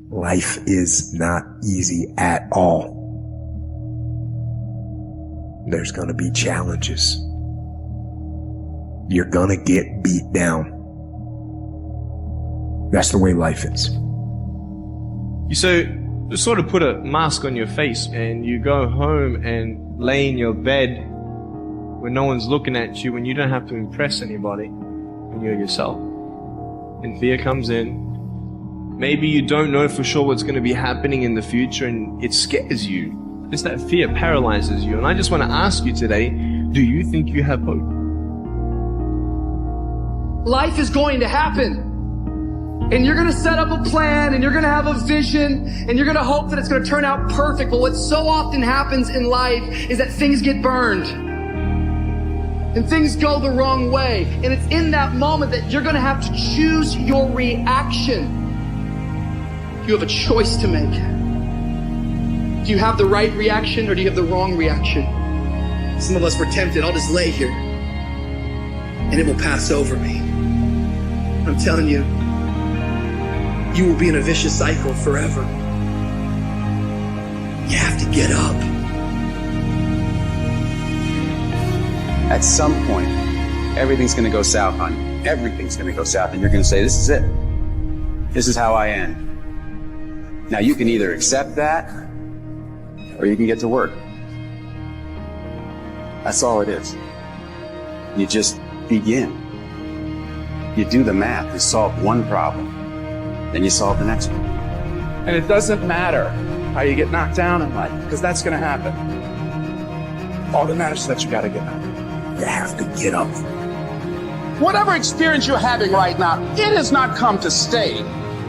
Life is not easy at all. There's gonna be challenges. You're gonna get beat down. That's the way life is. You sort of put a mask on your face and you go home and lay in your bed when no one's looking at you, when you don't have to impress anybody, when you're yourself. And fear comes in. Maybe you don't know for sure what's going to be happening in the future and it scares you. It's that fear paralyzes you. And I just want to ask you today, do you think you have hope? Life is going to happen. And you're going to set up a plan and you're going to have a vision and you're going to hope that it's going to turn out perfect. But what so often happens in life is that things get burned. And things go the wrong way. And it's in that moment that you're going to have to choose your reaction. You have a choice to make. Do you have the right reaction or do you have the wrong reaction? Some of us were tempted, I'll just lay here and it will pass over me. I'm telling you, you will be in a vicious cycle forever. You have to get up. At some point, everything's going to go south on you. Everything's going to go south and you're going to say, this is it. This is how I end. Now you can either accept that or you can get to work. That's all it is. You just begin. You do the math, you solve one problem, then you solve the next one. And it doesn't matter how you get knocked down in life, because that's going to happen. All that matters is that you got to get up. You have to get up. Whatever experience you're having right now, it has not come to stay.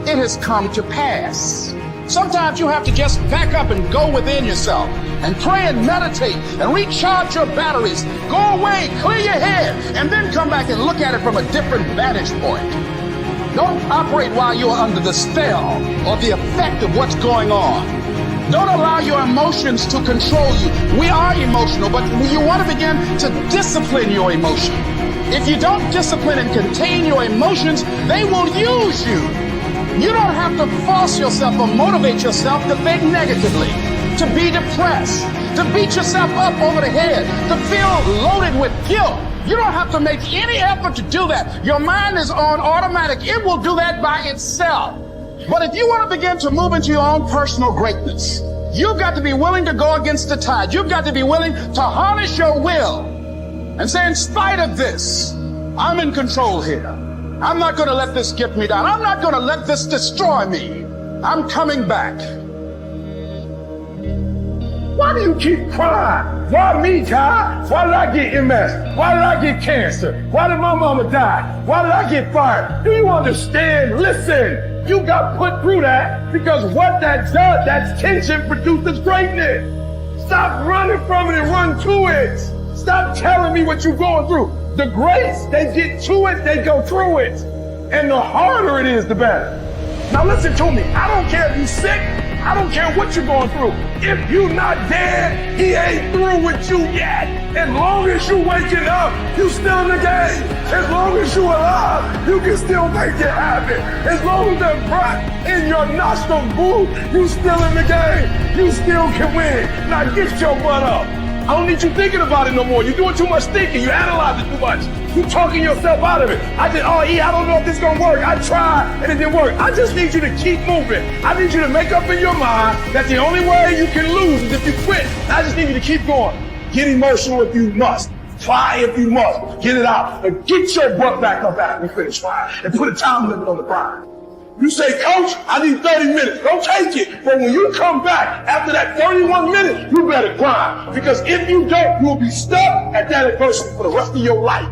It has come to pass. Sometimes you have to just back up and go within yourself and pray and meditate and recharge your batteries. Go away, clear your head, and then come back and look at it from a different vantage point. Don't operate while you're under the spell or the effect of what's going on. Don't allow your emotions to control you. We are emotional, but you want to begin to discipline your emotion. If you don't discipline and contain your emotions, they will use you. You don't have to force yourself or motivate yourself to think negatively, to be depressed, to beat yourself up over the head, to feel loaded with guilt. You don't have to make any effort to do that. Your mind is on automatic. It will do that by itself. But if you want to begin to move into your own personal greatness, you've got to be willing to go against the tide. You've got to be willing to harness your will and say, in spite of this, I'm in control here. I'm not going to let this get me down. I'm not going to let this destroy me. I'm coming back. Why do you keep crying? Why me, God? Why did I get MS? Why did I get cancer? Why did my mama die? Why did I get fired? Do you understand? Listen, you got put through that because what that does, that tension produces greatness. Stop running from it and run to it. Stop telling me what you're going through. The grace, they get to it, they go through it. And the harder it is, the better. Now listen to me. I don't care if you're sick. I don't care what you're going through. If you're not dead, he ain't through with you yet. As long as you waking up, you still in the game. As long as you alive, you can still make it happen. As long as the breath in your nostrils move, you still in the game. You still can win. Now get your butt up. I don't need you thinking about it no more. You're doing too much thinking. You analyze it too much. You're talking yourself out of it. I don't know if this is going to work. I tried and it didn't work. I just need you to keep moving. I need you to make up in your mind that the only way you can lose is if you quit. I just need you to keep going. Get emotional if you must. Try if you must. Get it out. And get your butt back up after you finish trying. And put a time limit on the grind. You say, Coach, I need 30 minutes. Don't take it. But when you come back after that 31 minutes, you better grind. Because if you don't, you'll be stuck at that adversity for the rest of your life.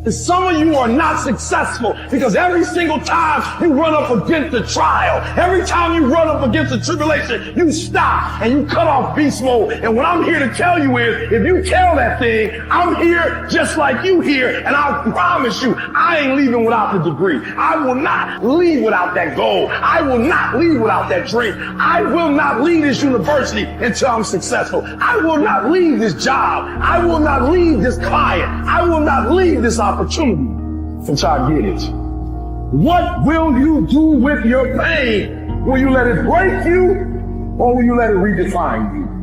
And some of you are not successful because every single time you run up against a trial, every time you run up against a tribulation, you stop and you cut off beast mode. And what I'm here to tell you is, if you tell that thing, I'm here just like you here, and I promise you, I ain't leaving without the degree. I will not leave without that goal. I will not leave without that dream. I will not leave this university until I'm successful. I will not leave this job. I will not leave this client. I will not leave this opportunity until I get it. What will you do with your pain? Will you let it break you, or will you let it redefine you?